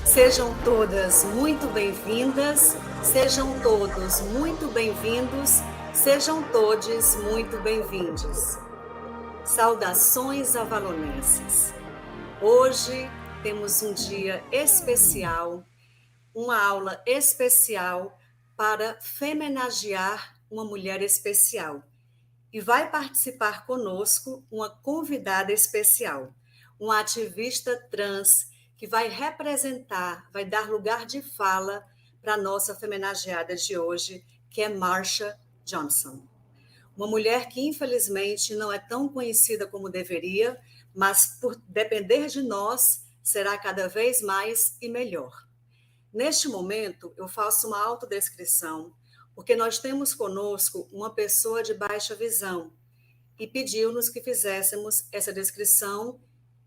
Sejam todas muito bem-vindas, sejam todos muito bem-vindos, sejam todes muito bem-vindos. Saudações avalonenses. Hoje temos um dia especial, uma aula especial para homenagear uma mulher especial. E vai participar conosco uma convidada especial, uma ativista trans que vai representar, vai dar lugar de fala para a nossa homenageada de hoje, que é Marsha Johnson. Uma mulher que, infelizmente, não é tão conhecida como deveria, mas, por depender de nós, será cada vez mais e melhor. Neste momento, eu faço uma autodescrição, porque nós temos conosco uma pessoa de baixa visão e pediu-nos que fizéssemos essa descrição,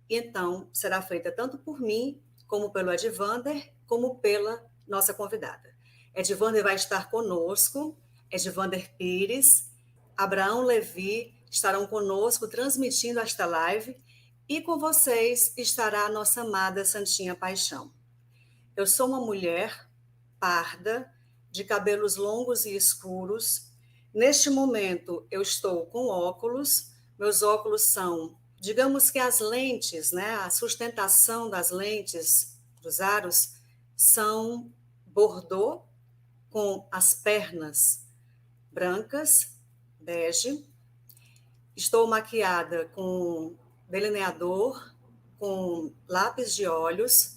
e então será feita tanto por mim, como pelo Edvander, como pela nossa convidada. Edvander vai estar conosco, Edvander Pires, Abraão Levi estarão conosco transmitindo esta live, e com vocês estará a nossa amada Santinha Paixão. Eu sou uma mulher parda, de cabelos longos e escuros. Neste momento, eu estou com óculos. Meus óculos são, digamos que as lentes, né, a sustentação das lentes dos aros são bordô, com as pernas brancas, bege. Estou maquiada com delineador, com lápis de olhos,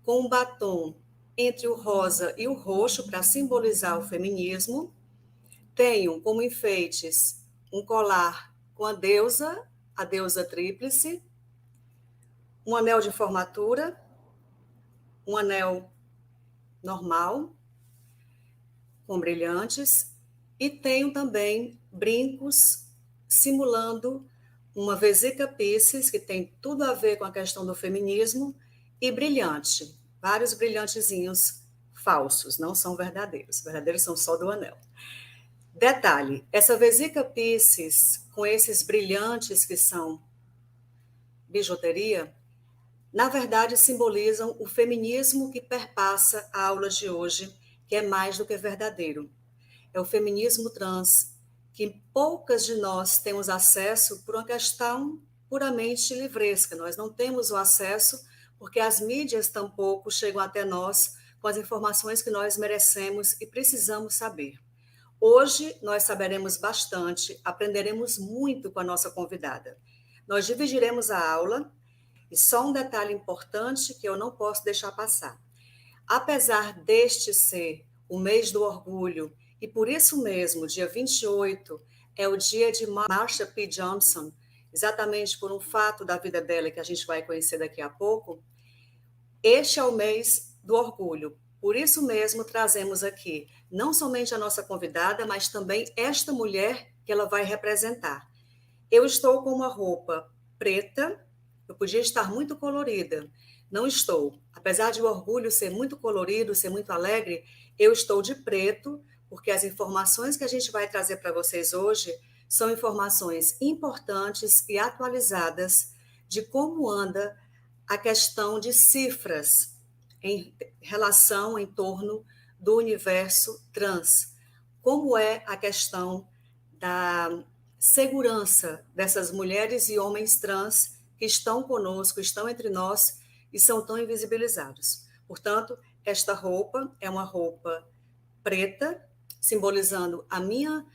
com um batom entre o rosa e o roxo para simbolizar o feminismo. Tenho como enfeites um colar com a deusa tríplice, um anel de formatura, um anel normal, com brilhantes, e tenho também brincos simulando uma vesica Pisces, que tem tudo a ver com a questão do feminismo, e brilhante, vários brilhantezinhos falsos, não são verdadeiros, verdadeiros são só do anel. Detalhe, essa vesica Pisces, com esses brilhantes que são bijuteria, na verdade simbolizam o feminismo que perpassa a aula de hoje, que é mais do que verdadeiro. É o feminismo trans, que poucas de nós temos acesso por uma questão puramente livresca. Nós não temos o acesso porque as mídias tampouco chegam até nós com as informações que nós merecemos e precisamos saber. Hoje nós saberemos bastante, aprenderemos muito com a nossa convidada. Nós dividiremos a aula, e só um detalhe importante que eu não posso deixar passar. Apesar deste ser o mês do orgulho, e por isso mesmo, dia 28 é o dia de Marsha P. Johnson, exatamente por um fato da vida dela que a gente vai conhecer daqui a pouco, este é o mês do orgulho. Por isso mesmo, trazemos aqui não somente a nossa convidada, mas também esta mulher que ela vai representar. Eu estou com uma roupa preta, eu podia estar muito colorida, não estou. Apesar de o orgulho ser muito colorido, ser muito alegre, eu estou de preto, porque as informações que a gente vai trazer para vocês hoje são informações importantes e atualizadas de como anda a questão de cifras em relação, em torno do universo trans. Como é a questão da segurança dessas mulheres e homens trans que estão conosco, estão entre nós e são tão invisibilizados. Portanto, esta roupa é uma roupa preta, simbolizando a minha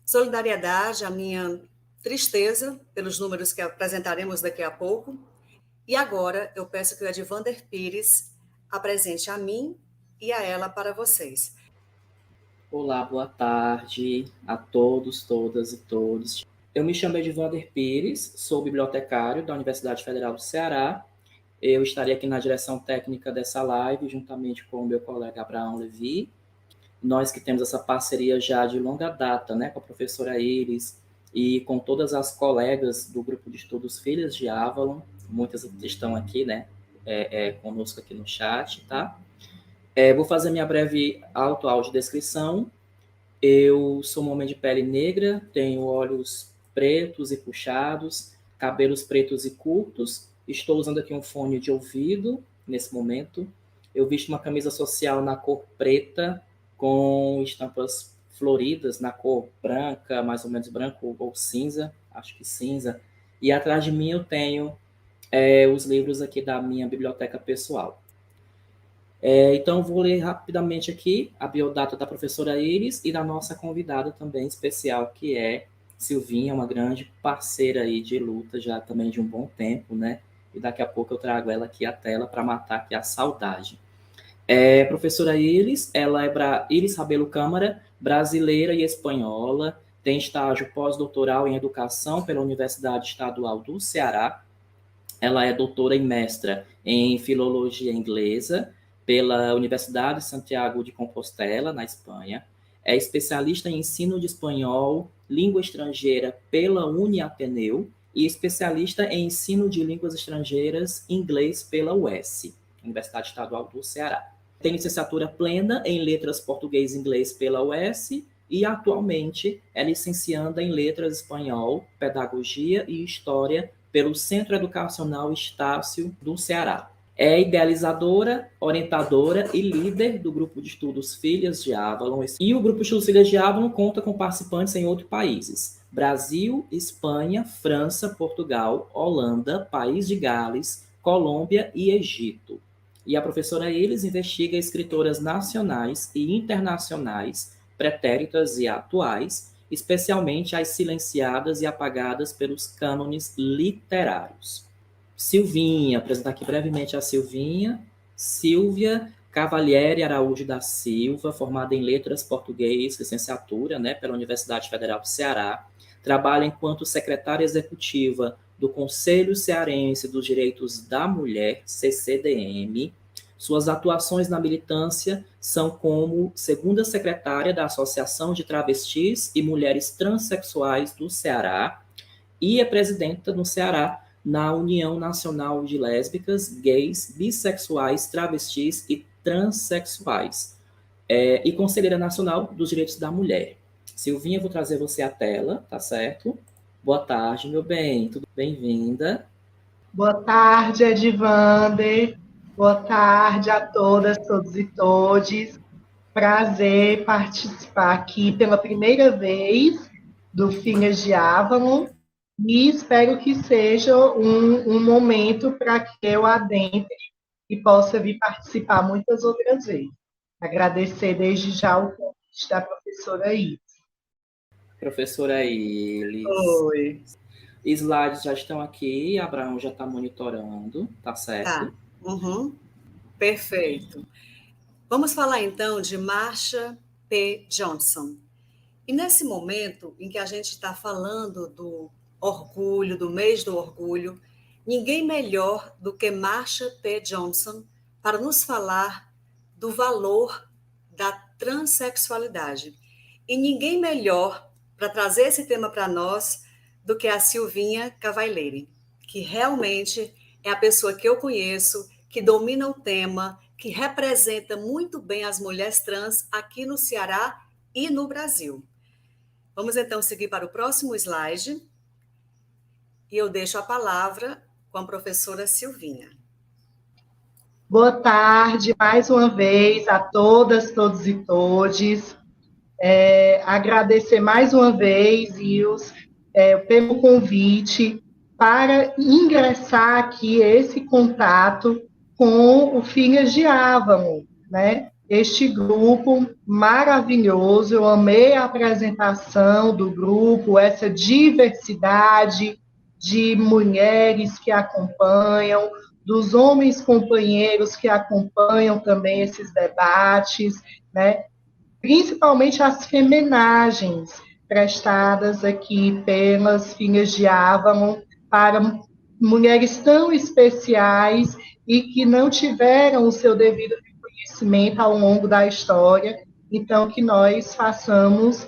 solidariedade, a minha tristeza pelos números que apresentaremos daqui a pouco. E agora eu peço que o Edvander Pires apresente a mim e a ela para vocês. Olá, boa tarde a todos, todas e todos. Eu me chamo Edivander Pires, sou bibliotecário da Universidade Federal do Ceará. Eu estarei aqui na direção técnica dessa live, juntamente com o meu colega Abraão Levi. Nós que temos essa parceria já de longa data, né, com a professora Iris e com todas as colegas do grupo de estudos Filhas de Avalon, muitas estão aqui, né, conosco aqui no chat, tá? Vou fazer minha breve audiodescrição. Eu sou um homem de pele negra, tenho olhos pretos e puxados, cabelos pretos e curtos. Estou usando aqui um fone de ouvido nesse momento. Eu visto uma camisa social na cor preta, com estampas floridas na cor branca, mais ou menos branco ou cinza, acho que cinza. E atrás de mim eu tenho os livros aqui da minha biblioteca pessoal. Então, vou ler rapidamente aqui a biodata da professora Iris e da nossa convidada também especial, que é Silvinha, uma grande parceira aí de luta já também de um bom tempo, né? E daqui a pouco eu trago ela aqui à tela para matar aqui a saudade. Professora Iris, ela é Iris Rabelo Câmara, brasileira e espanhola, tem estágio pós-doutoral em educação pela Universidade Estadual do Ceará. Ela é doutora e mestra em filologia inglesa pela Universidade de Santiago de Compostela, na Espanha. É especialista em ensino de espanhol, língua estrangeira pela Uniateneu e especialista em ensino de línguas estrangeiras inglês pela UES, Universidade Estadual do Ceará. Tem licenciatura plena em letras português e inglês pela UES e atualmente é licencianda em letras espanhol, pedagogia e história pelo Centro Educacional Estácio do Ceará. É idealizadora, orientadora e líder do grupo de estudos Filhas de Avalon. E o grupo de estudos Filhas de Avalon conta com participantes em outros países: Brasil, Espanha, França, Portugal, Holanda, País de Gales, Colômbia e Egito. E a professora Iris investiga escritoras nacionais e internacionais, pretéritas e atuais, especialmente as silenciadas e apagadas pelos cânones literários. Silvinha, apresentar aqui brevemente a Silvinha. Silvia Cavalieri Araújo da Silva, formada em Letras Português, licenciatura, né, pela Universidade Federal do Ceará. Trabalha enquanto secretária executiva do Conselho Cearense dos Direitos da Mulher, CCDM. Suas atuações na militância são como segunda secretária da Associação de Travestis e Mulheres Transsexuais do Ceará e é presidenta no Ceará na União Nacional de Lésbicas, Gays, Bissexuais, Travestis e Transsexuais e conselheira nacional dos direitos da mulher. Silvinha, vou trazer você à tela, tá certo? Boa tarde, meu bem, tudo bem-vinda. Boa tarde, Edivander. Boa tarde a todas, todos e todes. Prazer participar aqui pela primeira vez do Filhas de Avalon e espero que seja um momento para que eu adentre e possa vir participar muitas outras vezes. Agradecer desde já o convite da professora Iris. Professora Iris. Oi. Slides já estão aqui, Abraão já está monitorando, tá certo? Tá. Uhum. Perfeito. Vamos falar então de Marsha P. Johnson. E nesse momento em que a gente está falando do orgulho, do mês do orgulho, ninguém melhor do que Marsha P. Johnson para nos falar do valor da transexualidade. E ninguém melhor para trazer esse tema para nós do que a Silvinha Cavalieri, que realmente é a pessoa que eu conheço, que domina o tema, que representa muito bem as mulheres trans aqui no Ceará e no Brasil. Vamos então seguir para o próximo slide. E eu deixo a palavra com a professora Silvinha. Boa tarde, mais uma vez, a todas, todos e todes. Agradecer mais uma vez, Ius, pelo convite para ingressar aqui esse contato com o Filhas de Avalon, né? Este grupo maravilhoso, eu amei a apresentação do grupo, essa diversidade de mulheres que acompanham, dos homens companheiros que acompanham também esses debates, né? Principalmente as femenagens, prestadas aqui pelas filhas de Avalon para mulheres tão especiais e que não tiveram o seu devido reconhecimento ao longo da história. Então, que nós façamos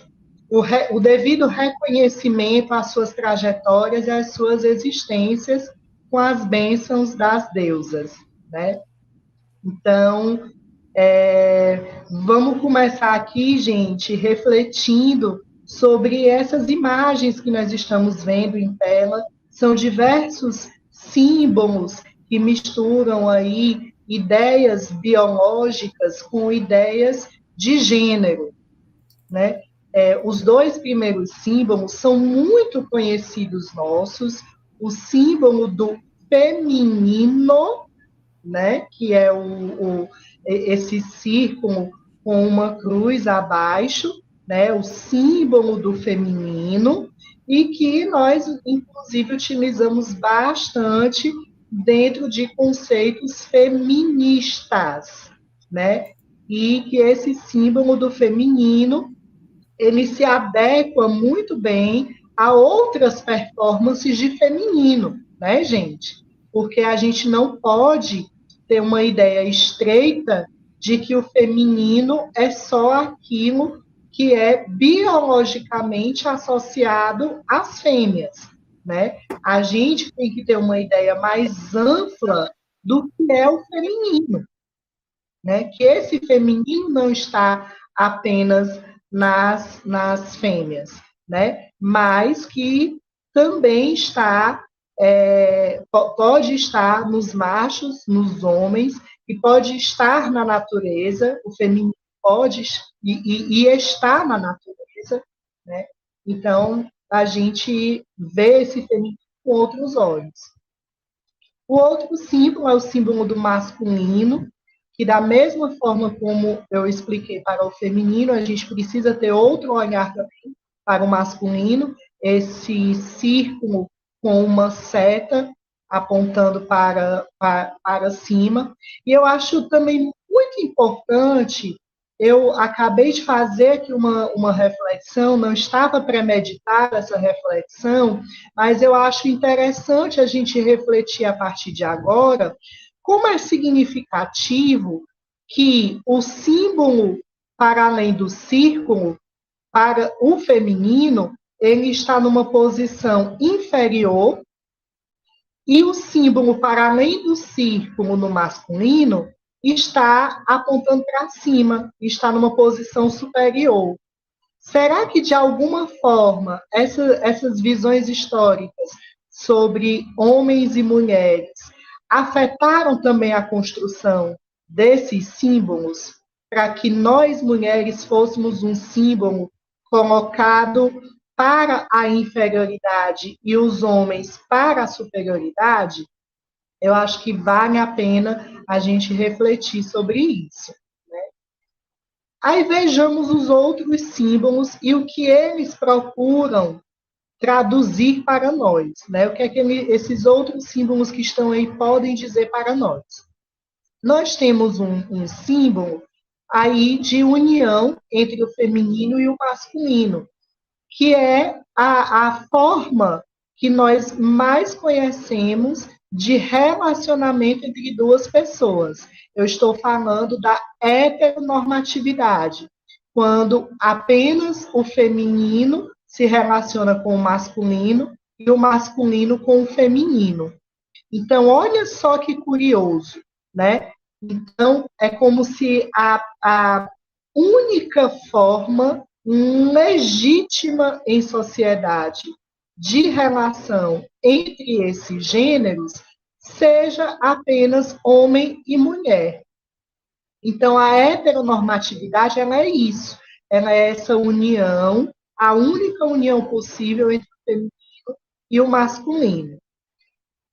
o devido reconhecimento às suas trajetórias e às suas existências com as bênçãos das deusas, né? Então, vamos começar aqui, gente, refletindo sobre essas imagens que nós estamos vendo em tela. São diversos símbolos que misturam aí ideias biológicas com ideias de gênero, né? Os dois primeiros símbolos são muito conhecidos nossos. O símbolo do feminino, né? Que é esse círculo com uma cruz abaixo, né? O símbolo do feminino, e que nós, inclusive, utilizamos bastante dentro de conceitos feministas, né? E que esse símbolo do feminino ele se adequa muito bem a outras performances de feminino, né, gente? Porque a gente não pode ter uma ideia estreita de que o feminino é só aquilo que é biologicamente associado às fêmeas, né? A gente tem que ter uma ideia mais ampla do que é o feminino, né? Que esse feminino não está apenas nas fêmeas, né? Mas que também está, pode estar nos machos, nos homens, e pode estar na natureza, o feminino pode e está na natureza, né? Então, a gente vê esse feminino com outros olhos. O outro símbolo é o símbolo do masculino, que da mesma forma como eu expliquei para o feminino, a gente precisa ter outro olhar também para o masculino, esse círculo com uma seta apontando para cima. E eu acho também muito importante, eu acabei de fazer aqui uma reflexão, não estava premeditada essa reflexão, mas eu acho interessante a gente refletir a partir de agora como é significativo que o símbolo, para além do círculo, para o feminino, ele está numa posição inferior, e o símbolo, para além do círculo no masculino, está apontando para cima, está numa posição superior. Será que, de alguma forma, essas visões históricas sobre homens e mulheres afetaram também a construção desses símbolos para que nós, mulheres, fôssemos um símbolo colocado para a inferioridade e os homens para a superioridade? Eu acho que vale a pena a gente refletir sobre isso. Aí vejamos os outros símbolos e o que eles procuram traduzir para nós, né? O que é que esses outros símbolos que estão aí podem dizer para nós? Nós temos um símbolo aí de união entre o feminino e o masculino, que é a forma que nós mais conhecemos de relacionamento entre duas pessoas. Eu estou falando da heteronormatividade, quando apenas o feminino se relaciona com o masculino e o masculino com o feminino. Então, olha só que curioso, né? Então, é como se a única forma legítima em sociedade de relação entre esses gêneros seja apenas homem e mulher. Então, a heteronormatividade, ela é isso. Ela é essa união, a única união possível entre o feminino e o masculino.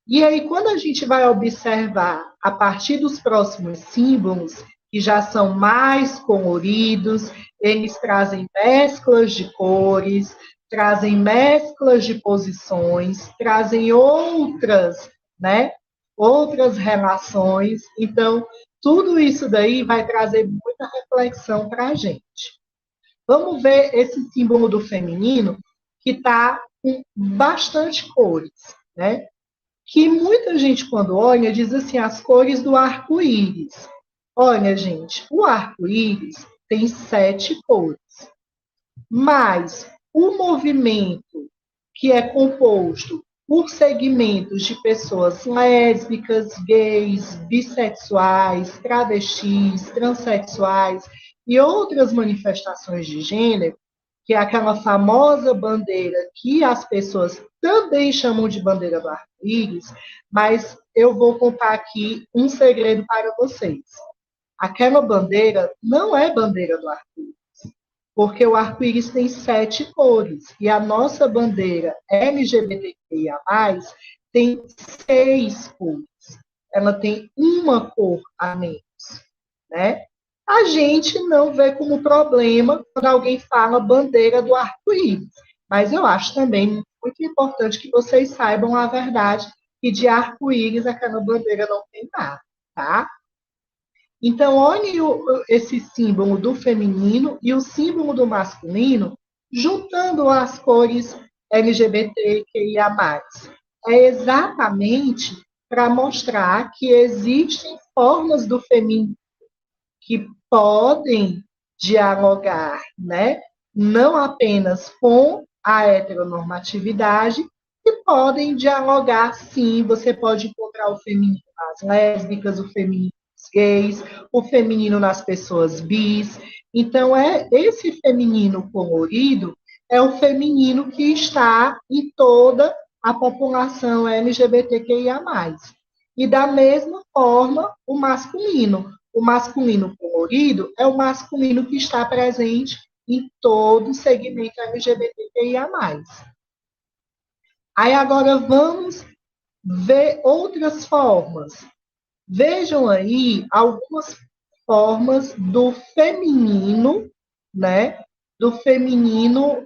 E aí, quando a gente vai observar, a partir dos próximos símbolos, que já são mais coloridos, eles trazem mesclas de cores, trazem mesclas de posições, trazem outras, né, outras relações. Então, tudo isso daí vai trazer muita reflexão para a gente. Vamos ver esse símbolo do feminino, que está com bastante cores, né? Que muita gente, quando olha, diz assim, as cores do arco-íris. Olha, gente, o arco-íris tem 7 cores, mas o movimento que é composto por segmentos de pessoas lésbicas, gays, bissexuais, travestis, transexuais e outras manifestações de gênero, que é aquela famosa bandeira que as pessoas também chamam de bandeira do arco-íris, mas eu vou contar aqui um segredo para vocês. Aquela bandeira não é bandeira do arco-íris, porque o arco-íris tem 7 cores, e a nossa bandeira LGBTQIA+, tem 6 cores. Ela tem uma cor a menos, né? A gente não vê como problema quando alguém fala bandeira do arco-íris, mas eu acho também muito importante que vocês saibam a verdade, que de arco-íris aquela bandeira não tem nada, tá? Então, olhe esse símbolo do feminino e o símbolo do masculino, juntando as cores LGBTQIA+. É exatamente para mostrar que existem formas do feminino que podem dialogar, né? Não apenas com a heteronormatividade, que podem dialogar, sim. Você pode encontrar o feminino nas lésbicas, o feminino nos gays, o feminino nas pessoas bis. Então, esse feminino colorido é o feminino que está em toda a população LGBTQIA+. E da mesma forma, o masculino. O masculino colorido é o masculino que está presente em todo o segmento LGBTQIA+. Aí agora vamos ver outras formas. Vejam aí algumas formas do feminino, né? Do feminino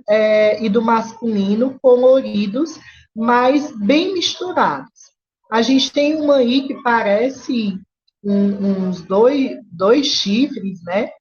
e do masculino coloridos, mas bem misturados. A gente tem uma aí que parece uns dois chifres, né?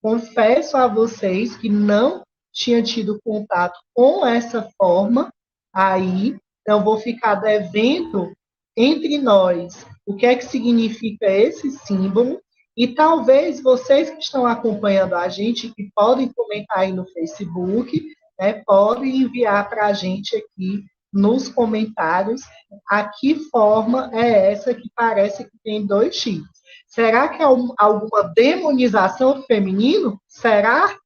Confesso a vocês que não tinha tido contato com essa forma aí, então vou ficar devendo entre nós o que é que significa esse símbolo, e talvez vocês que estão acompanhando a gente, que podem comentar aí no Facebook, né, podem enviar para a gente aqui nos comentários a que forma é essa que parece que tem 2 chifres. Será que é alguma demonização feminino? Será?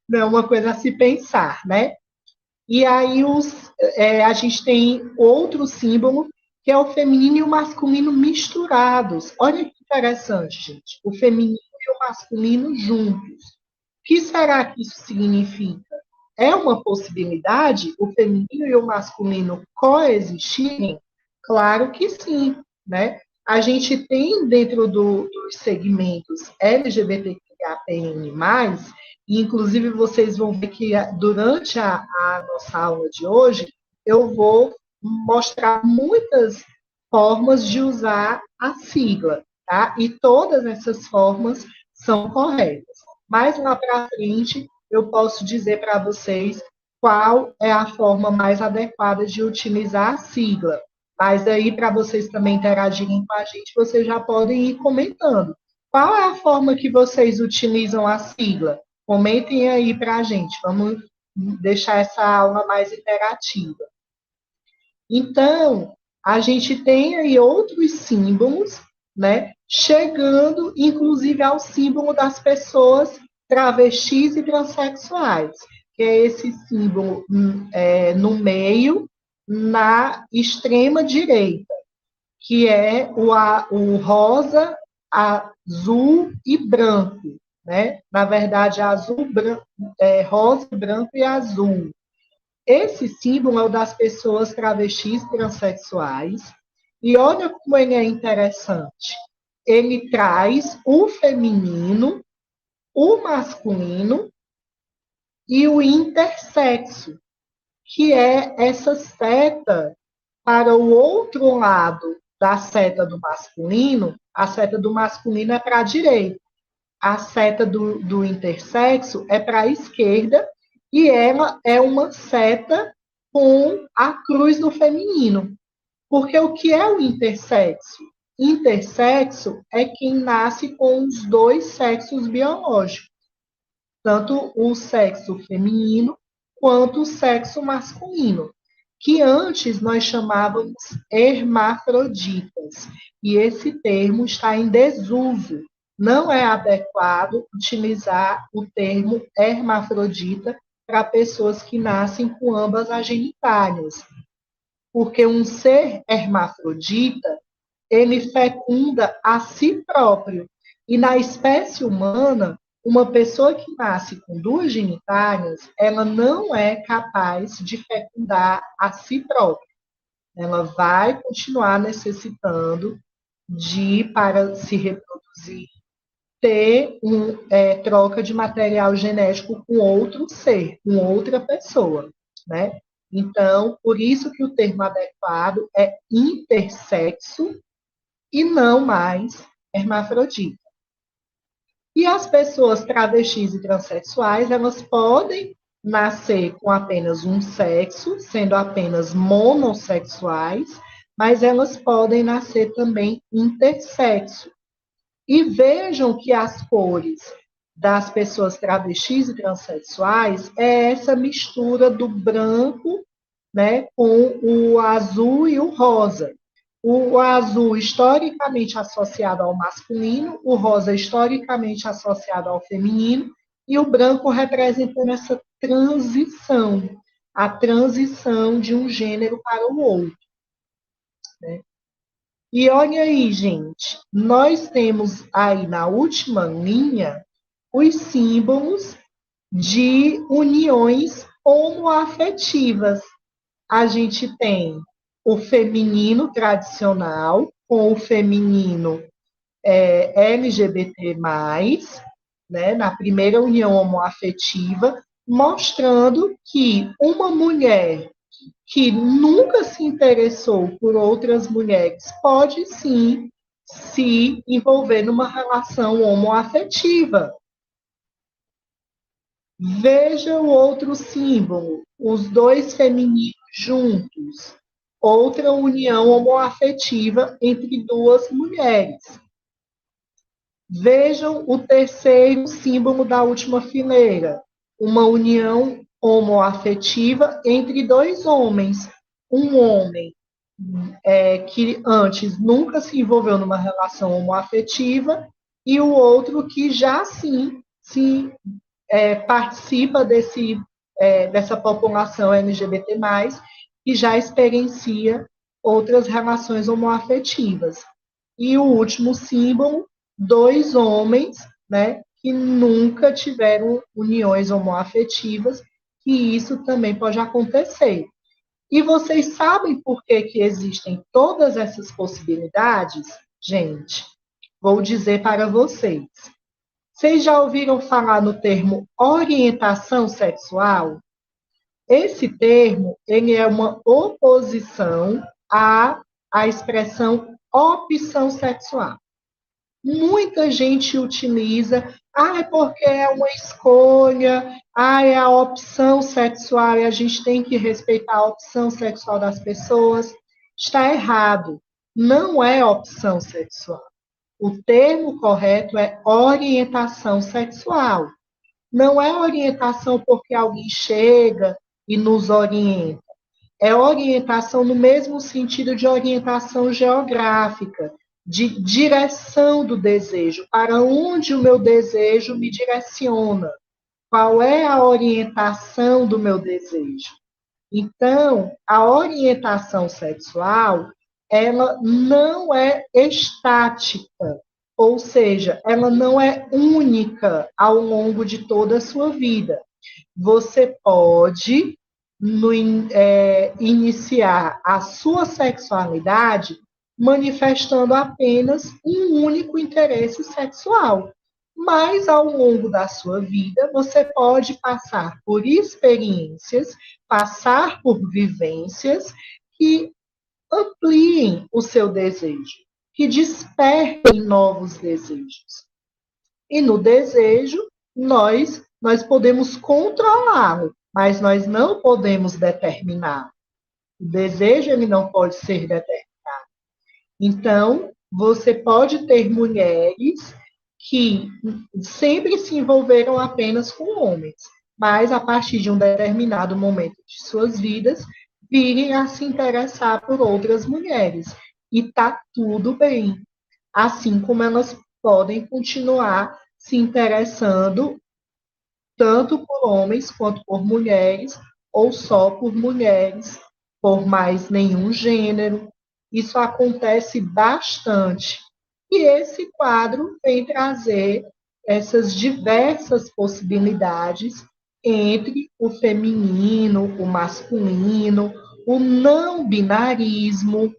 Não é uma coisa a se pensar, né? E aí a gente tem outro símbolo, que é o feminino e o masculino misturados. Olha que interessante, gente. O feminino e o masculino juntos. O que será que isso significa? É uma possibilidade o feminino e o masculino coexistirem? Claro que sim, né? A gente tem dentro dos segmentos LGBTQIAPN+, e inclusive vocês vão ver que durante a nossa aula de hoje, eu vou mostrar muitas formas de usar a sigla, tá? E todas essas formas são corretas. Mais lá para frente, eu posso dizer para vocês qual é a forma mais adequada de utilizar a sigla. Mas aí, para vocês também interagirem com a gente, vocês já podem ir comentando. Qual é a forma que vocês utilizam a sigla? Comentem aí para a gente. Vamos deixar essa aula mais interativa. Então, a gente tem aí outros símbolos, né? Chegando, inclusive, ao símbolo das pessoas travestis e transexuais, que é esse símbolo no meio, na extrema direita, que é o rosa, azul e branco, né? Na verdade, azul, branco, rosa, branco e azul. Esse símbolo é o das pessoas travestis transexuais, e olha como ele é interessante. Ele traz o feminino, o masculino e o intersexo, que é essa seta para o outro lado da seta do masculino. A seta do masculino é para a direita, a seta do intersexo é para a esquerda e ela é uma seta com a cruz no feminino. Porque o que é o intersexo? Intersexo é quem nasce com os dois sexos biológicos, tanto o sexo feminino quanto o sexo masculino, que antes nós chamávamos hermafroditas. E esse termo está em desuso. Não é adequado utilizar o termo hermafrodita para pessoas que nascem com ambas as genitálias, porque um ser hermafrodita, ele fecunda a si próprio. E na espécie humana, uma pessoa que nasce com duas genitálias, ela não é capaz de fecundar a si própria. Ela vai continuar necessitando de, para se reproduzir, ter troca de material genético com outro ser, com outra pessoa, né? Então, por isso que o termo adequado é intersexo e não mais hermafrodita. E as pessoas travestis e transexuais, elas podem nascer com apenas um sexo, sendo apenas monossexuais, mas elas podem nascer também intersexo. E vejam que as cores das pessoas travestis e transexuais é essa mistura do branco, né, com o azul e o rosa. O azul historicamente associado ao masculino, o rosa historicamente associado ao feminino, e o branco representando essa transição, a transição de um gênero para o outro, né? E olha aí, gente, nós temos aí na última linha os símbolos de uniões homoafetivas. A gente tem o feminino tradicional, com o feminino LGBT+, né, na primeira união homoafetiva, mostrando que uma mulher que nunca se interessou por outras mulheres pode sim se envolver numa relação homoafetiva. Veja o outro símbolo, os dois femininos juntos, outra união homoafetiva entre duas mulheres. Vejam o terceiro símbolo da última fileira, uma união homoafetiva entre dois homens. Um homem que antes nunca se envolveu numa relação homoafetiva e o outro que já sim se participa dessa população LGBT+, que já experiencia outras relações homoafetivas. E o último símbolo, dois homens, né, que nunca tiveram uniões homoafetivas, que isso também pode acontecer. E vocês sabem por que existem todas essas possibilidades? Gente, vou dizer para vocês. Vocês já ouviram falar no termo orientação sexual? Esse termo, ele é uma oposição à expressão opção sexual. Muita gente utiliza, é porque é uma escolha, é a opção sexual e a gente tem que respeitar a opção sexual das pessoas. Está errado. Não é opção sexual. O termo correto é orientação sexual. Não é orientação porque alguém chega e nos orienta. É orientação no mesmo sentido de orientação geográfica, de direção do desejo, para onde o meu desejo me direciona, qual é a orientação do meu desejo. Então, a orientação sexual, ela não é estática, ou seja, ela não é única ao longo de toda a sua vida. Você pode iniciar a sua sexualidade manifestando apenas um único interesse sexual. Mas, ao longo da sua vida, você pode passar por experiências, passar por vivências que ampliem o seu desejo, que despertem novos desejos. E no desejo, nós podemos controlá-lo, mas nós não podemos determinar. O desejo ele não pode ser determinado. Então, você pode ter mulheres que sempre se envolveram apenas com homens, mas a partir de um determinado momento de suas vidas, virem a se interessar por outras mulheres. E tá tudo bem. Assim como elas podem continuar se interessando tanto por homens quanto por mulheres, ou só por mulheres, por mais nenhum gênero. Isso acontece bastante. E esse quadro vem trazer essas diversas possibilidades entre o feminino, o masculino, o não binarismo,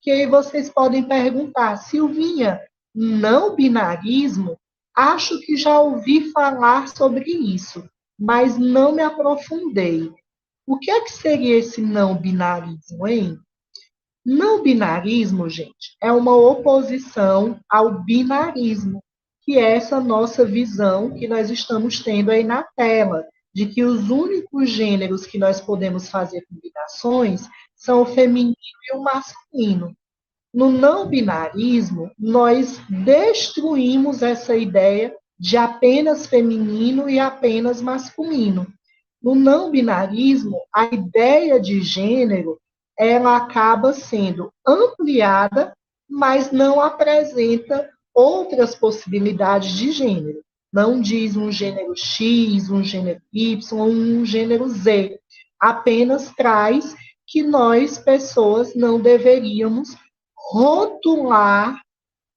que aí vocês podem perguntar, Silvinha, não binarismo? Acho que já ouvi falar sobre isso, mas não me aprofundei. O que é que seria esse não binarismo, hein? Não binarismo, gente, é uma oposição ao binarismo, que é essa nossa visão que nós estamos tendo aí na tela, de que os únicos gêneros que nós podemos fazer combinações são o feminino e o masculino. No não binarismo, nós destruímos essa ideia de apenas feminino e apenas masculino. No não binarismo, a ideia de gênero ela acaba sendo ampliada, mas não apresenta outras possibilidades de gênero. Não diz um gênero X, um gênero Y, um gênero Z. Apenas traz que nós, pessoas, não deveríamos rotular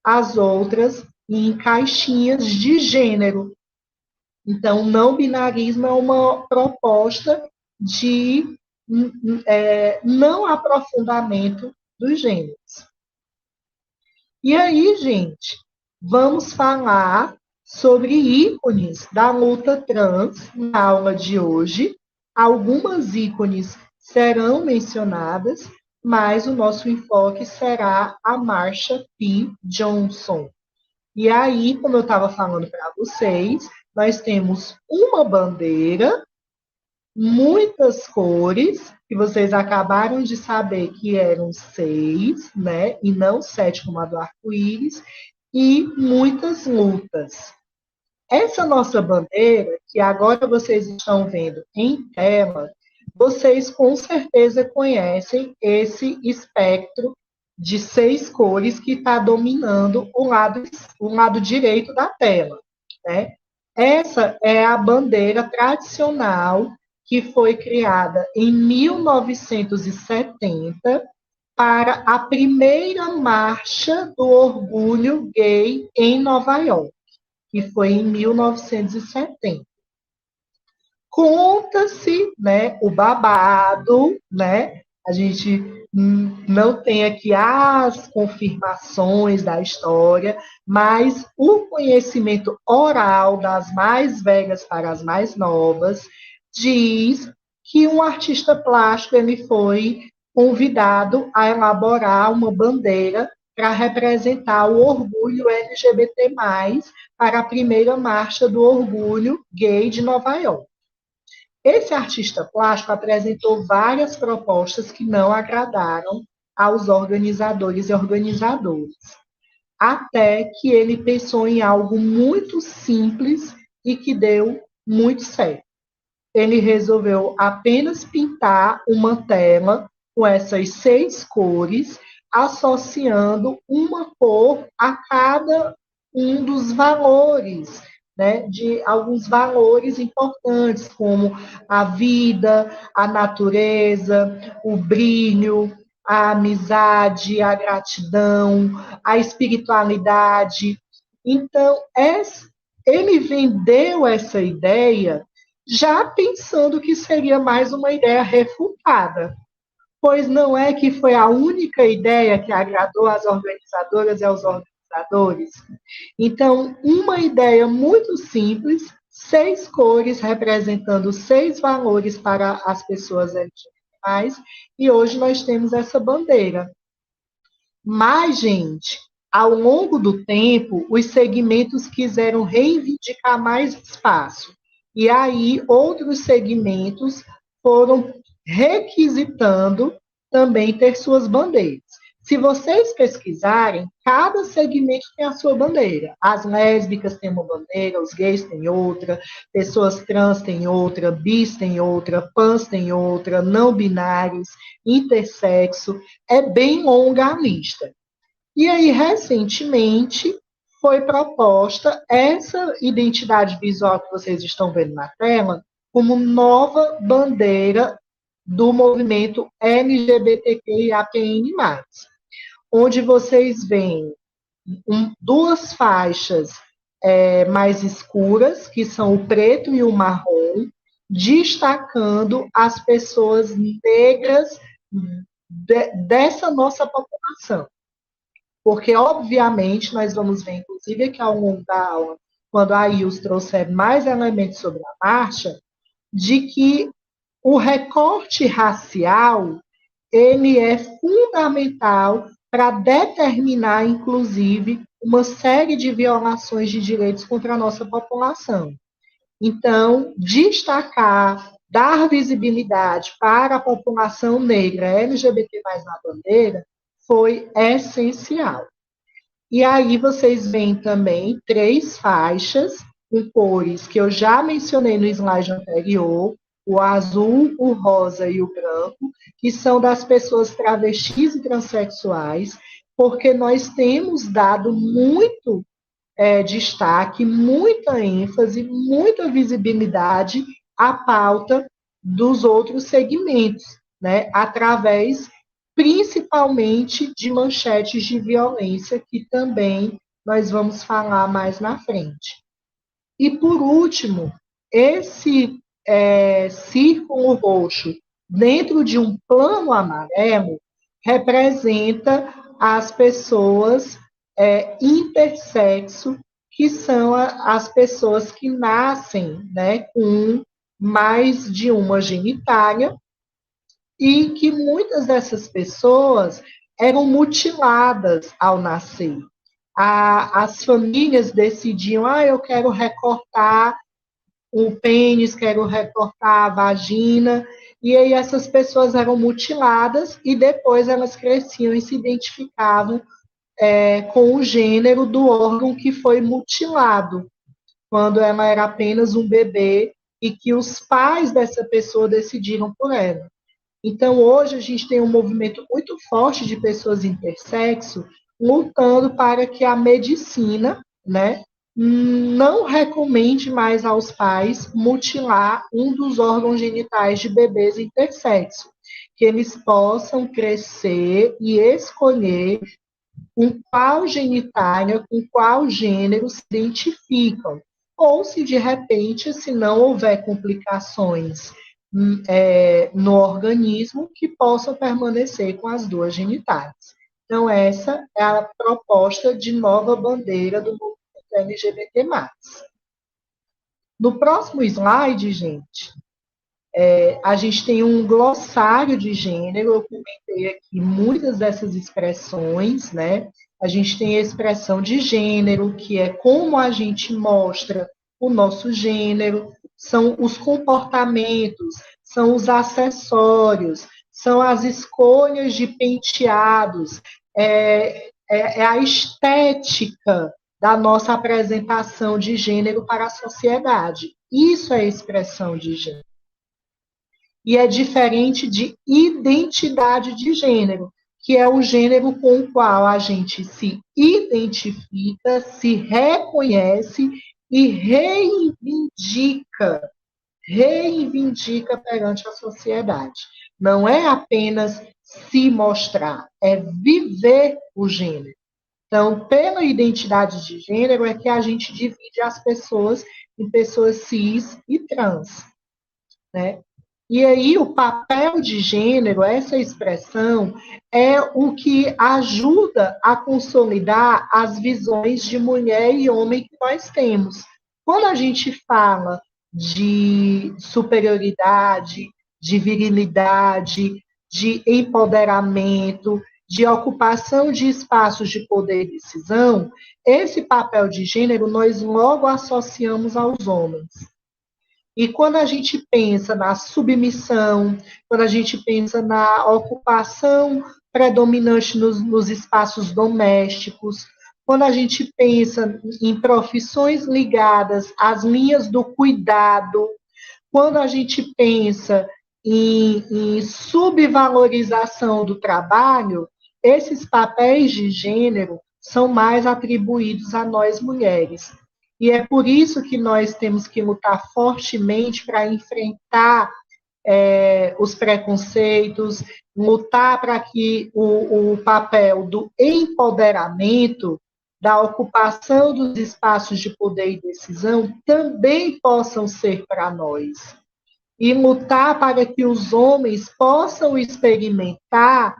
as outras em caixinhas de gênero. Então, não binarismo é uma proposta de não aprofundamento dos gêneros. E aí, gente, vamos falar sobre ícones da luta trans na aula de hoje. Algumas ícones serão mencionadas, mas o nosso enfoque será a Marsha P. Johnson. E aí, como eu estava falando para vocês, nós temos uma bandeira, muitas cores, que vocês acabaram de saber que eram 6, né? E não 7 como a do arco-íris, e muitas lutas. Essa nossa bandeira, que agora vocês estão vendo em tela, vocês com certeza conhecem esse espectro de 6 cores que está dominando o lado direito da tela, né? Essa é a bandeira tradicional que foi criada em 1970 para a primeira marcha do orgulho gay em Nova York, que foi em 1970. Conta-se, né, o babado, né? A gente não tem aqui as confirmações da história, mas o conhecimento oral das mais velhas para as mais novas diz que um artista plástico ele foi convidado a elaborar uma bandeira para representar o orgulho LGBT+, para a primeira marcha do orgulho gay de Nova York. Esse artista plástico apresentou várias propostas que não agradaram aos organizadores e organizadoras, até que ele pensou em algo muito simples e que deu muito certo. Ele resolveu apenas pintar uma tela com essas 6 cores, associando uma cor a cada um dos valores, né, de alguns valores importantes, como a vida, a natureza, o brilho, a amizade, a gratidão, a espiritualidade. Então, ele vendeu essa ideia já pensando que seria mais uma ideia refutada, pois não é que foi a única ideia que agradou às organizadoras e aos organizadores. Então, uma ideia muito simples, 6 cores representando 6 valores para as pessoas LGBTI, e hoje nós temos essa bandeira. Mas, gente, ao longo do tempo, os segmentos quiseram reivindicar mais espaço. E aí, outros segmentos foram requisitando também ter suas bandeiras. Se vocês pesquisarem, cada segmento tem a sua bandeira. As lésbicas têm uma bandeira, os gays têm outra, pessoas trans têm outra, bis têm outra, pans têm outra, não binários, intersexo. É bem longa a lista. E aí, recentemente, foi proposta essa identidade visual que vocês estão vendo na tela como nova bandeira do movimento LGBTQIAPN+, onde vocês veem duas faixas mais escuras, que são o preto e o marrom, destacando as pessoas negras dessa nossa população. Porque, obviamente, nós vamos ver, inclusive, aqui ao longo da aula, quando a Ius trouxer mais elementos sobre a marcha, de que o recorte racial ele é fundamental para determinar, inclusive, uma série de violações de direitos contra a nossa população. Então, destacar, dar visibilidade para a população negra LGBT+, na bandeira, foi essencial. E aí vocês veem também 3 faixas com cores que eu já mencionei no slide anterior, o azul, o rosa e o branco, que são das pessoas travestis e transexuais, porque nós temos dado muito destaque, muita ênfase, muita visibilidade à pauta dos outros segmentos, né, através principalmente de manchetes de violência, que também nós vamos falar mais na frente. E, por último, esse círculo roxo dentro de um plano amarelo representa as pessoas intersexo, que são as pessoas que nascem, né, com mais de uma genitália, e que muitas dessas pessoas eram mutiladas ao nascer. As famílias decidiam, eu quero recortar o pênis, quero recortar a vagina, e aí essas pessoas eram mutiladas e depois elas cresciam e se identificavam com o gênero do órgão que foi mutilado, quando ela era apenas um bebê e que os pais dessa pessoa decidiram por ela. Então, hoje, a gente tem um movimento muito forte de pessoas intersexo lutando para que a medicina, né, não recomende mais aos pais mutilar um dos órgãos genitais de bebês intersexo, que eles possam crescer e escolher com qual genitália, com qual gênero se identificam, ou se de repente, se não houver complicações no organismo, que possam permanecer com as 2 genitais. Então, essa é a proposta de nova bandeira do movimento LGBT+. No próximo slide, gente, a gente tem um glossário de gênero. Eu comentei aqui muitas dessas expressões, né? A gente tem a expressão de gênero, que é como a gente mostra o nosso gênero, são os comportamentos, são os acessórios, são as escolhas de penteados, é a estética da nossa apresentação de gênero para a sociedade. Isso é expressão de gênero. E é diferente de identidade de gênero, que é o gênero com o qual a gente se identifica, se reconhece e reivindica perante a sociedade. Não é apenas se mostrar, é viver o gênero. Então, pela identidade de gênero é que a gente divide as pessoas em pessoas cis e trans, né? E aí o papel de gênero, essa expressão, é o que ajuda a consolidar as visões de mulher e homem que nós temos. Quando a gente fala de superioridade, de virilidade, de empoderamento, de ocupação de espaços de poder e decisão, esse papel de gênero nós logo associamos aos homens. E quando a gente pensa na submissão, quando a gente pensa na ocupação predominante nos espaços domésticos, quando a gente pensa em profissões ligadas às linhas do cuidado, quando a gente pensa em subvalorização do trabalho, esses papéis de gênero são mais atribuídos a nós mulheres. E é por isso que nós temos que lutar fortemente para enfrentar os preconceitos, lutar para que o papel do empoderamento, da ocupação dos espaços de poder e decisão também possam ser para nós. E lutar para que os homens possam experimentar,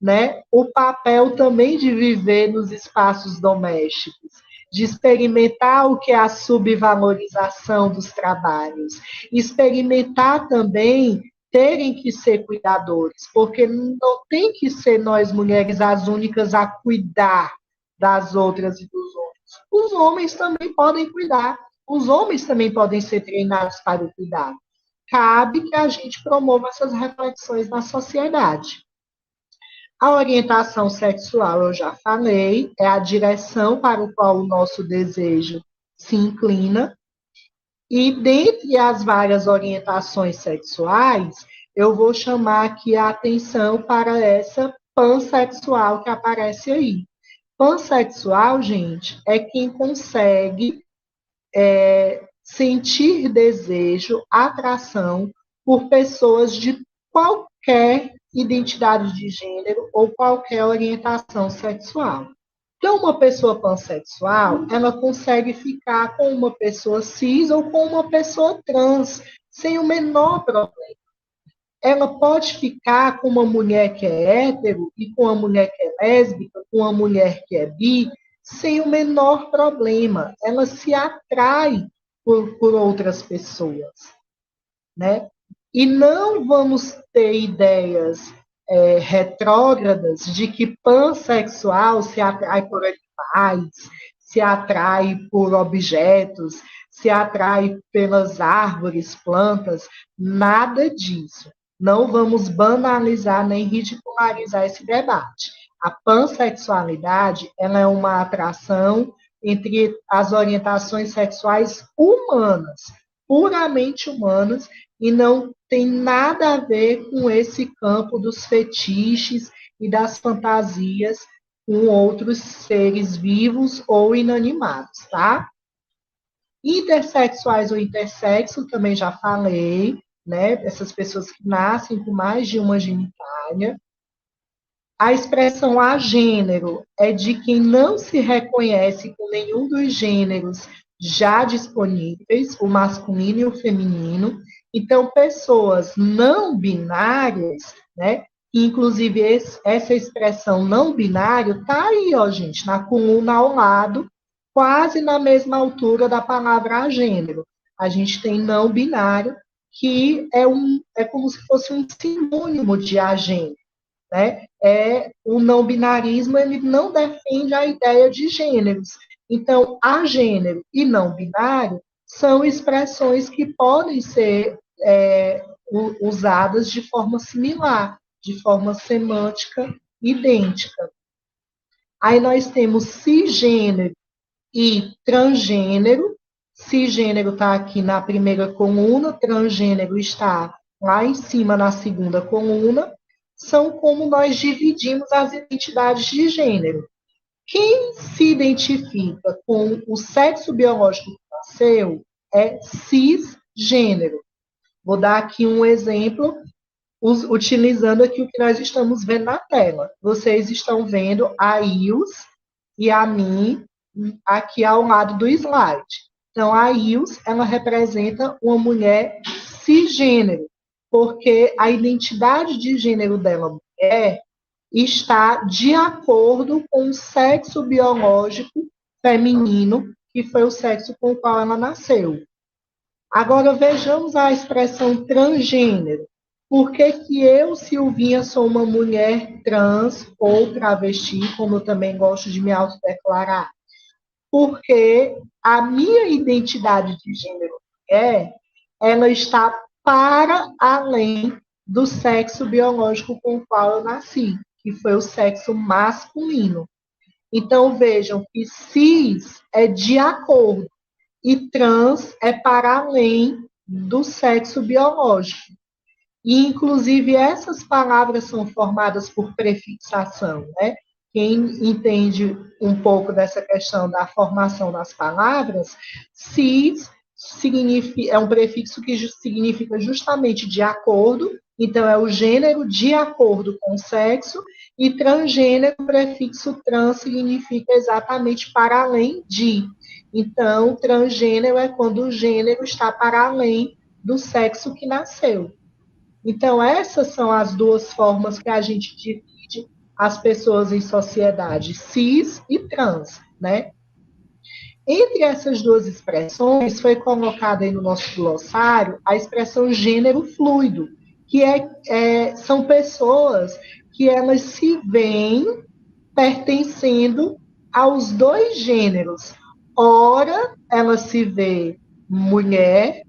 né, o papel também de viver nos espaços domésticos, de experimentar o que é a subvalorização dos trabalhos, experimentar também terem que ser cuidadores, porque não tem que ser nós mulheres as únicas a cuidar das outras e dos outros. Os homens também podem cuidar, os homens também podem ser treinados para o cuidado. Cabe que a gente promova essas reflexões na sociedade. A orientação sexual, eu já falei, é a direção para o qual o nosso desejo se inclina. E dentre as várias orientações sexuais, eu vou chamar aqui a atenção para essa pansexual que aparece aí. Pansexual, gente, é quem consegue sentir desejo, atração por pessoas de qualquer identidade de gênero ou qualquer orientação sexual. Então, uma pessoa pansexual, ela consegue ficar com uma pessoa cis ou com uma pessoa trans, sem o menor problema. Ela pode ficar com uma mulher que é hétero e com uma mulher que é lésbica, com uma mulher que é bi, sem o menor problema. Ela se atrai por outras pessoas, né? E não vamos ter ideias retrógradas de que pansexual se atrai por animais, se atrai por objetos, se atrai pelas árvores, plantas, nada disso. Não vamos banalizar nem ridicularizar esse debate. A pansexualidade, ela é uma atração entre as orientações sexuais humanas, puramente humanas, e não tem nada a ver com esse campo dos fetiches e das fantasias com outros seres vivos ou inanimados, tá? Intersexuais ou intersexo, também já falei, né? Essas pessoas que nascem com mais de uma genitália. A expressão agênero é de quem não se reconhece com nenhum dos gêneros já disponíveis, o masculino e o feminino. Então, pessoas não binárias, né? Inclusive, essa expressão não binário está aí, ó, gente, na coluna ao lado, quase na mesma altura da palavra agênero. A gente tem não binário, que é como se fosse um sinônimo de agênero, né? O não binarismo, ele não defende a ideia de gêneros. Então, agênero e não binário são expressões que podem ser usadas de forma similar, de forma semântica idêntica. Aí nós temos cisgênero e transgênero. Cisgênero está aqui na primeira coluna, transgênero está lá em cima na segunda coluna. São como nós dividimos as identidades de gênero. Quem se identifica com o sexo biológico que nasceu é cisgênero. Vou dar aqui um exemplo, utilizando aqui o que nós estamos vendo na tela. Vocês estão vendo a Ius e a mim aqui ao lado do slide. Então, a Ius, ela representa uma mulher cisgênero, porque a identidade de gênero dela, mulher, está de acordo com o sexo biológico feminino, que foi o sexo com o qual ela nasceu. Agora, vejamos a expressão transgênero. Por que que eu, Silvinha, sou uma mulher trans ou travesti, como eu também gosto de me autodeclarar? Porque a minha identidade de gênero ela está para além do sexo biológico com o qual eu nasci, que foi o sexo masculino. Então, vejam que cis é de acordo e trans é para além do sexo biológico. E, inclusive, essas palavras são formadas por prefixação, né? Quem entende um pouco dessa questão da formação das palavras, cis é um prefixo que significa justamente de acordo, então é o gênero de acordo com o sexo, e transgênero, o prefixo trans significa exatamente para além de. Então, transgênero é quando o gênero está para além do sexo que nasceu. Então, essas são as duas formas que a gente divide as pessoas em sociedade, cis e trans, né? Entre essas duas expressões, foi colocada aí no nosso glossário a expressão gênero fluido, que são pessoas que elas se veem pertencendo aos dois gêneros. Ora, ela se vê mulher,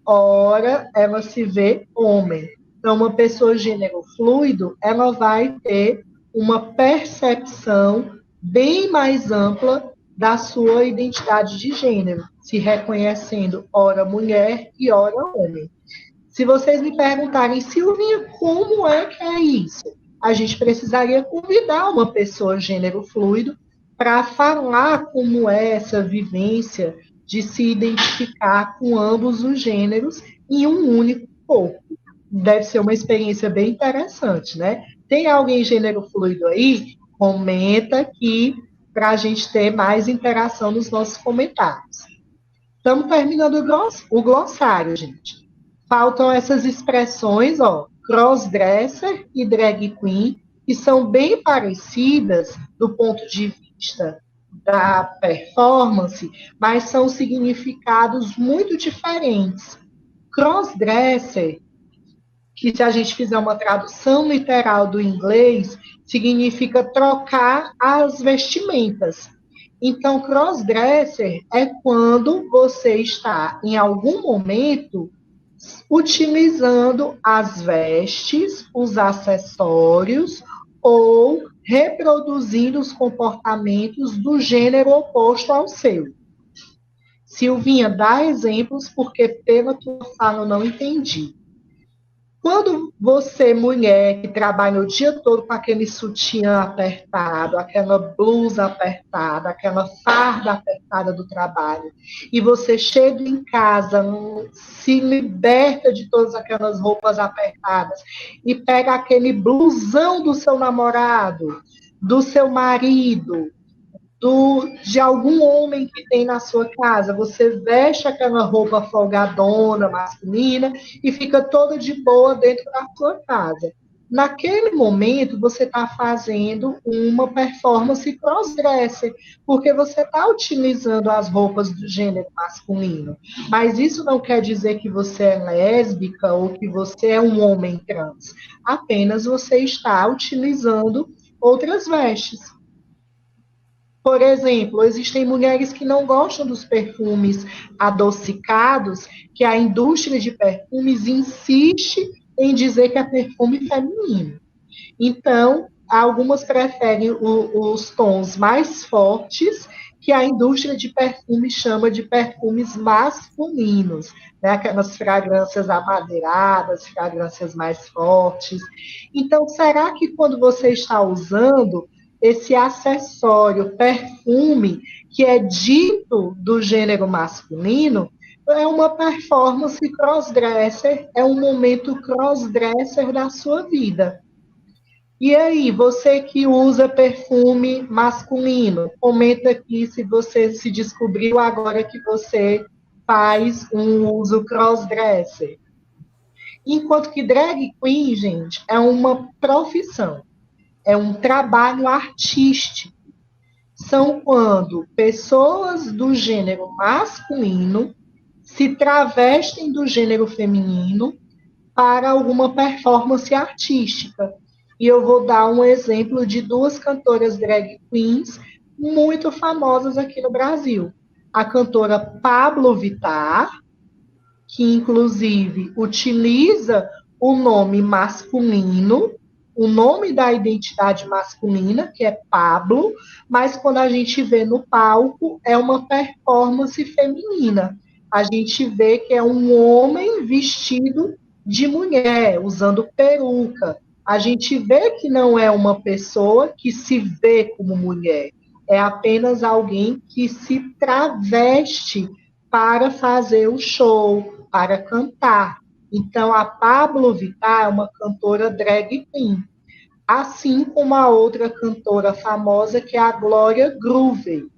ora, ela se vê homem. Então, uma pessoa gênero fluido, ela vai ter uma percepção bem mais ampla da sua identidade de gênero, se reconhecendo ora mulher e ora homem. Se vocês me perguntarem, Silvinha, como é que é isso? A gente precisaria convidar uma pessoa gênero fluido para falar como é essa vivência de se identificar com ambos os gêneros em um único corpo. Deve ser uma experiência bem interessante, né? Tem alguém gênero fluido aí? Comenta aqui para a gente ter mais interação nos nossos comentários. Estamos terminando o glossário, gente. Faltam essas expressões, ó, crossdresser e drag queen, que são bem parecidas do ponto de vista da performance, mas são significados muito diferentes. Crossdresser, que se a gente fizer uma tradução literal do inglês, significa trocar as vestimentas. Então, crossdresser é quando você está, em algum momento, utilizando as vestes, os acessórios ou reproduzindo os comportamentos do gênero oposto ao seu. Silvinha, dá exemplos, porque pela tua fala eu não entendi. Quando você, mulher, que trabalha o dia todo com aquele sutiã apertado, aquela blusa apertada, aquela farda apertada do trabalho, e você chega em casa, se liberta de todas aquelas roupas apertadas e pega aquele blusão do seu namorado, do seu marido, de algum homem que tem na sua casa, você veste aquela roupa folgadona, masculina, e fica toda de boa dentro da sua casa. Naquele momento, você está fazendo uma performance crossdresser, porque você está utilizando as roupas do gênero masculino. Mas isso não quer dizer que você é lésbica ou que você é um homem trans. Apenas você está utilizando outras vestes. Por exemplo, existem mulheres que não gostam dos perfumes adocicados, que a indústria de perfumes insiste em dizer que é perfume feminino. Então, algumas preferem os tons mais fortes, que a indústria de perfumes chama de perfumes masculinos, né? Aquelas fragrâncias amadeiradas, fragrâncias mais fortes. Então, será que quando você está usando esse acessório, perfume, que é dito do gênero masculino, é uma performance crossdresser, é um momento crossdresser da sua vida. E aí, você que usa perfume masculino, comenta aqui se você se descobriu agora que você faz um uso crossdresser. Enquanto que drag queen, gente, é uma profissão. É um trabalho artístico. São quando pessoas do gênero masculino se travestem do gênero feminino para alguma performance artística. E eu vou dar um exemplo de duas cantoras drag queens muito famosas aqui no Brasil. A cantora Pablo Vittar, que inclusive utiliza o nome masculino, o nome da identidade masculina, que é Pablo, mas quando a gente vê no palco, é uma performance feminina. A gente vê que é um homem vestido de mulher, usando peruca. A gente vê que não é uma pessoa que se vê como mulher, é apenas alguém que se traveste para fazer o show, para cantar. Então, a Pablo Vittar é uma cantora drag queen, assim como a outra cantora famosa, que é a Glória Groove.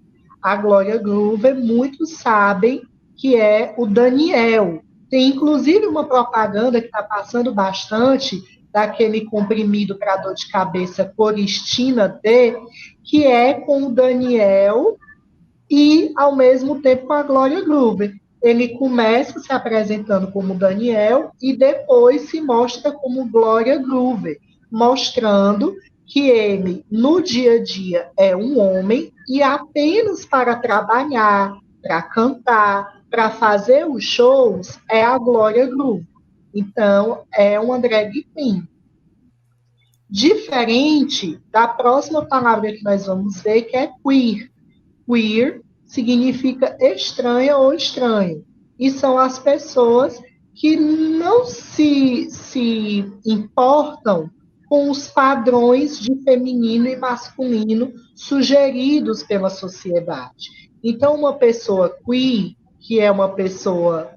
A Glória Groove, muitos sabem que é o Daniel. Tem, inclusive, uma propaganda que está passando bastante, daquele comprimido para dor de cabeça Coristina D, que é com o Daniel e, ao mesmo tempo, com a Glória Groove. Ele começa se apresentando como Daniel e depois se mostra como Glória Groove, mostrando que ele, no dia a dia, é um homem e apenas para trabalhar, para cantar, para fazer os shows, é a Glória Groove. Então, é uma drag queen. Diferente da próxima palavra que nós vamos ver, que é queer. Queer significa estranha ou estranho. E são as pessoas que não se importam com os padrões de feminino e masculino sugeridos pela sociedade. Então, uma pessoa queer, que é uma pessoa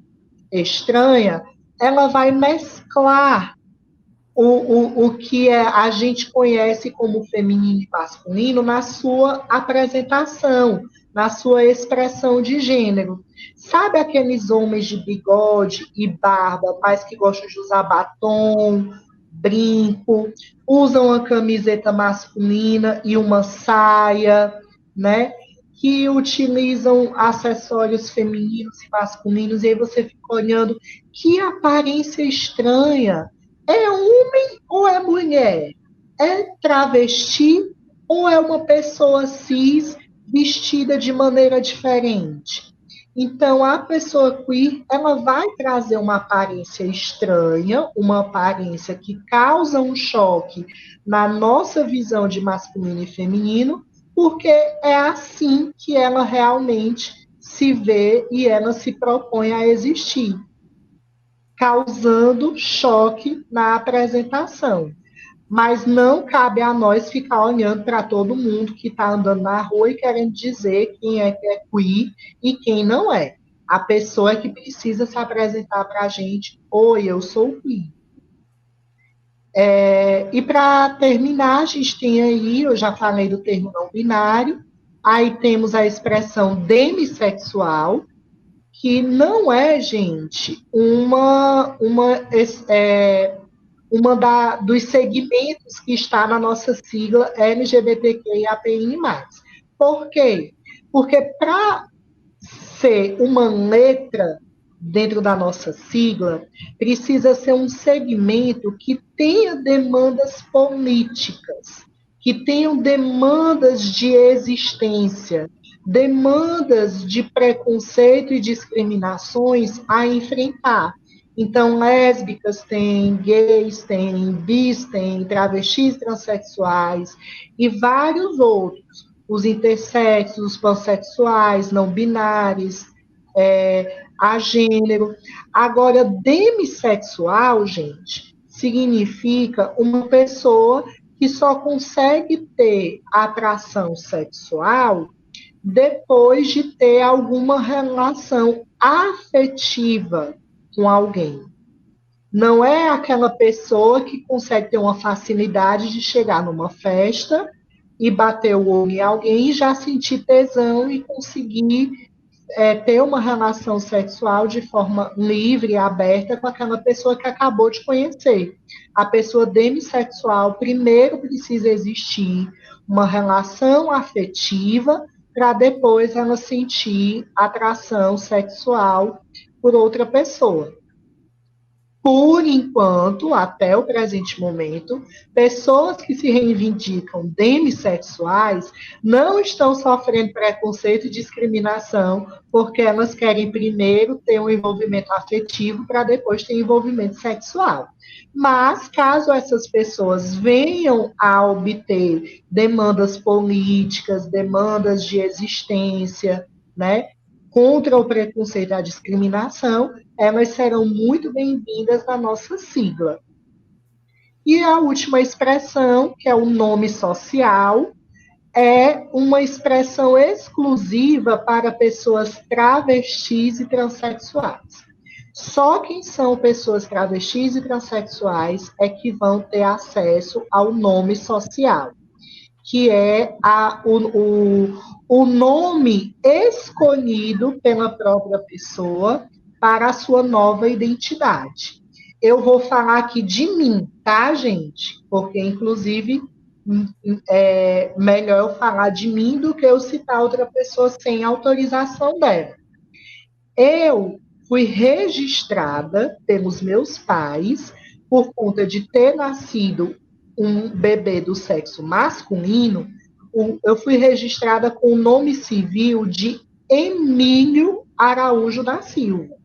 estranha, ela vai mesclar o que a gente conhece como feminino e masculino na sua apresentação, na sua expressão de gênero. Sabe aqueles homens de bigode e barba, mas que gostam de usar batom, brinco, usam a camiseta masculina e uma saia, né? Que utilizam acessórios femininos e masculinos, e aí você fica olhando, que aparência estranha. É homem ou é mulher? É travesti ou é uma pessoa cis vestida de maneira diferente? Então, a pessoa queer, ela vai trazer uma aparência estranha, uma aparência que causa um choque na nossa visão de masculino e feminino, porque é assim que ela realmente se vê e ela se propõe a existir, causando choque na apresentação. Mas não cabe a nós ficar olhando para todo mundo que está andando na rua e querendo dizer quem é que é queer e quem não é. A pessoa é que precisa se apresentar para a gente: oi, eu sou queer. E para terminar, a gente tem aí, eu já falei do termo não binário, aí temos a expressão demissexual, que não é, gente, dos segmentos que está na nossa sigla LGBTQIAPN+. Por quê? Porque para ser uma letra dentro da nossa sigla, precisa ser um segmento que tenha demandas políticas, que tenham demandas de existência, demandas de preconceito e discriminações a enfrentar. Então, lésbicas têm, gays têm, bis têm, travestis, transexuais e vários outros. Os intersexos, os pansexuais, não binários, agênero. Agora, demissexual, gente, significa uma pessoa que só consegue ter atração sexual depois de ter alguma relação afetiva com alguém. Não é aquela pessoa que consegue ter uma facilidade de chegar numa festa e bater o olho em alguém e já sentir tesão e conseguir ter uma relação sexual de forma livre e aberta com aquela pessoa que acabou de conhecer. A pessoa demissexual primeiro precisa existir uma relação afetiva para depois ela sentir atração sexual por outra pessoa. por enquanto, até o presente momento, pessoas que se reivindicam demissexuais não estão sofrendo preconceito e discriminação porque elas querem primeiro ter um envolvimento afetivo para depois ter envolvimento sexual. Mas, caso essas pessoas venham a obter demandas políticas, demandas de existência, né, contra o preconceito e a discriminação, elas serão muito bem-vindas na nossa sigla. E a última expressão, que é o nome social, é uma expressão exclusiva para pessoas travestis e transexuais. Só quem são pessoas travestis e transexuais é que vão ter acesso ao nome social, que é o nome escolhido pela própria pessoa para a sua nova identidade. Eu vou falar aqui de mim, tá, gente? Porque, inclusive, é melhor eu falar de mim do que eu citar outra pessoa sem autorização dela. Eu fui registrada pelos meus pais por conta de ter nascido um bebê do sexo masculino. Eu fui registrada com o nome civil de Emílio Araújo da Silva.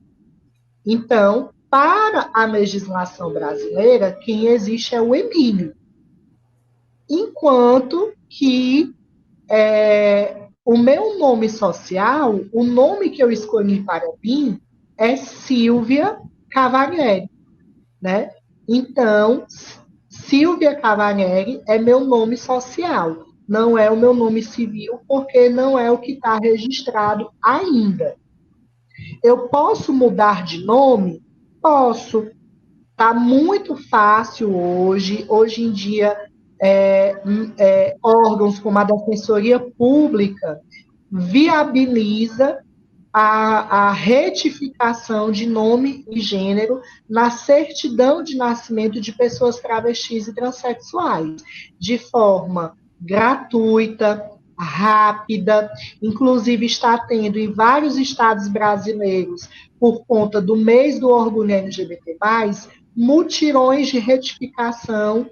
Então, para a legislação brasileira, quem existe é o Emílio. Enquanto que o meu nome social, o nome que eu escolhi para mim, é Silvia Cavalieri, né? Então, Silvia Cavalieri é meu nome social, não é o meu nome civil, porque não é o que está registrado ainda. Eu posso mudar de nome? Posso. Está muito fácil hoje. Hoje em dia, órgãos como a Defensoria Pública viabiliza a retificação de nome e gênero na certidão de nascimento de pessoas travestis e transexuais, de forma gratuita, rápida. Inclusive está tendo em vários estados brasileiros, por conta do mês do orgulho LGBT+, mutirões de retificação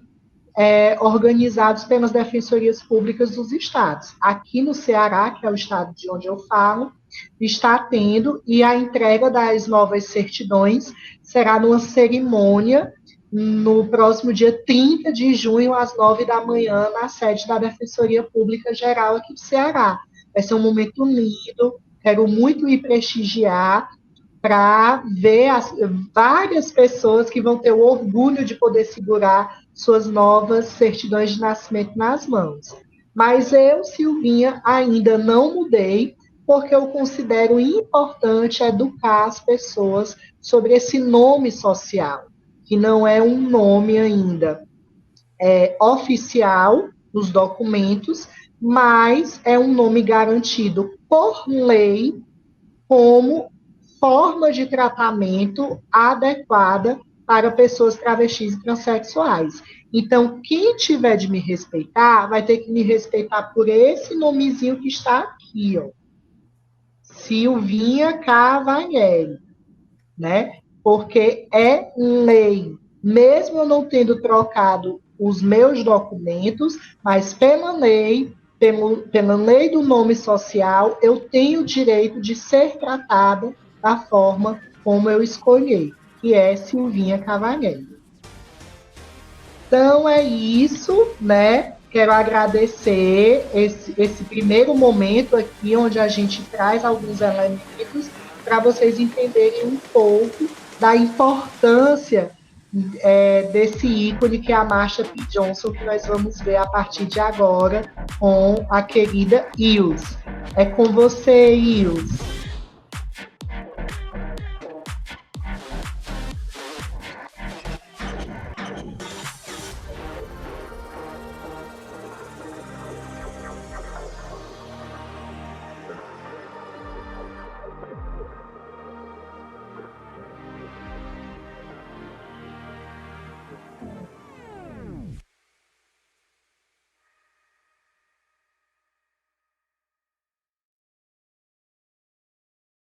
organizados pelas defensorias públicas dos estados. Aqui no Ceará, que é o estado de onde eu falo, está tendo, e a entrega das novas certidões será numa cerimônia no próximo dia 30 de junho, às 9 da manhã, na sede da Defensoria Pública Geral aqui do Ceará. Vai ser um momento lindo, quero muito ir prestigiar, para ver várias pessoas que vão ter o orgulho de poder segurar suas novas certidões de nascimento nas mãos. Mas eu, Silvinha, ainda não mudei, porque eu considero importante educar as pessoas sobre esse nome social, que não é um nome ainda oficial nos documentos, mas é um nome garantido por lei como forma de tratamento adequada para pessoas travestis e transexuais. Então, quem tiver de me respeitar, vai ter que me respeitar por esse nomezinho que está aqui, ó. Silvinha Cavalieri, né? Porque é lei. Mesmo eu não tendo trocado os meus documentos, mas pela lei do nome social, eu tenho o direito de ser tratada da forma como eu escolhi, que é Silvinha Cavalieri. Então é isso, né? Quero agradecer esse primeiro momento aqui, onde a gente traz alguns elementos para vocês entenderem um pouco da importância desse ícone que é a Marsha P. Johnson, que nós vamos ver a partir de agora com a querida Ilse. É com você, Ilse.